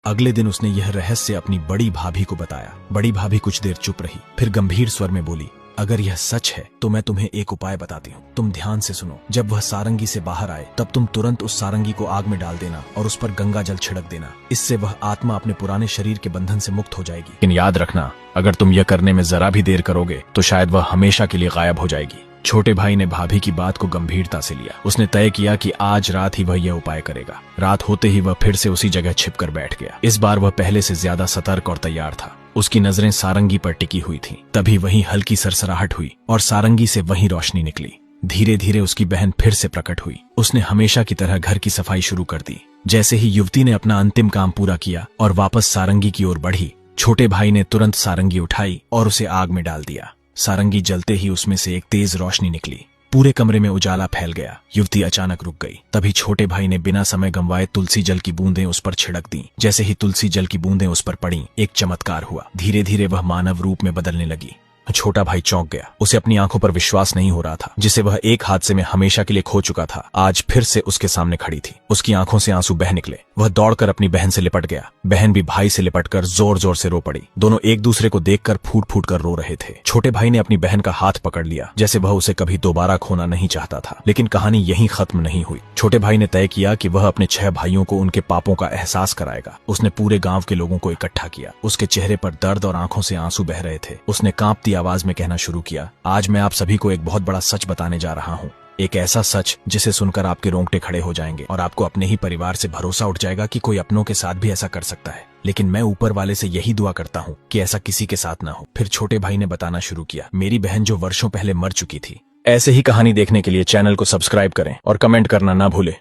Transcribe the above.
अगले दिन उसने यह रहस्य अपनी बड़ी भाभी को बताया। बड़ी भाभी कुछ देर चुप रही, फिर गंभीर स्वर में बोली, अगर यह सच है तो मैं तुम्हें एक उपाय बताती हूँ। तुम ध्यान से सुनो। जब वह सारंगी से बाहर आए तब तुम तुरंत उस सारंगी को आग में डाल देना और उस पर गंगा जल छिड़क देना। इससे वह आत्मा अपने पुराने शरीर के बंधन से मुक्त हो जाएगी। लेकिन याद रखना, अगर तुम यह करने में जरा भी देर करोगे तो शायद वह हमेशा के लिए गायब हो जाएगी। छोटे भाई ने भाभी की बात को गंभीरता से लिया। उसने तय किया कि आज रात ही वह यह उपाय करेगा। रात होते ही वह फिर से उसी जगह छिपकर बैठ गया। इस बार वह पहले से ज्यादा सतर्क और तैयार था। उसकी नजरें सारंगी पर टिकी हुई थीं। तभी वहीं हल्की सरसराहट हुई और सारंगी से वहीं रोशनी निकली। धीरे धीरे उसकी बहन फिर से प्रकट हुई। उसने हमेशा की तरह घर की सफाई शुरू कर दी। जैसे ही युवती ने अपना अंतिम काम पूरा किया और वापस सारंगी की ओर बढ़ी, छोटे भाई ने तुरंत सारंगी उठाई और उसे आग में डाल दिया। सारंगी जलते ही उसमें से एक तेज रोशनी निकली। पूरे कमरे में उजाला फैल गया। युवती अचानक रुक गई। तभी छोटे भाई ने बिना समय गंवाए तुलसी जल की बूंदें उस पर छिड़क दी। जैसे ही तुलसी जल की बूंदें उस पर पड़ी, एक चमत्कार हुआ। धीरे धीरे वह मानव रूप में बदलने लगी। छोटा भाई चौंक गया। उसे अपनी आंखों पर विश्वास नहीं हो रहा था। जिसे वह एक हादसे में हमेशा के लिए खो चुका था, आज फिर से उसके सामने खड़ी थी। उसकी आंखों से आंसू बह निकले। वह दौड़कर अपनी बहन से लिपट गया। बहन भी भाई से लिपटकर जोर जोर से रो पड़ी। दोनों एक दूसरे को देखकर फूट फूट कर रो रहे थे। छोटे भाई ने अपनी बहन का हाथ पकड़ लिया, जैसे वह उसे कभी दोबारा खोना नहीं चाहता था। लेकिन कहानी यहीं खत्म नहीं हुई। छोटे भाई ने तय किया कि वह अपने 6 भाइयों को उनके पापों का एहसास कराएगा। उसने पूरे गांव के लोगों को इकट्ठा किया। उसके चेहरे पर दर्द और आंखों से आंसू बह रहे थे। उसने कांपती आवाज में कहना शुरू किया, आज मैं आप सभी को एक बहुत बड़ा सच बताने जा रहा हूँ। एक ऐसा सच जिसे सुनकर आपके रोंगटे खड़े हो जाएंगे और आपको अपने ही परिवार से भरोसा उठ जाएगा कि कोई अपनों के साथ भी ऐसा कर सकता है। लेकिन मैं ऊपर वाले से यही दुआ करता हूँ कि ऐसा किसी के साथ ना हो। फिर छोटे भाई ने बताना शुरू किया, मेरी बहन जो वर्षों पहले मर चुकी थी। ऐसे ही कहानी देखने के लिए चैनल को सब्सक्राइब करें और कमेंट करना ना भूलें।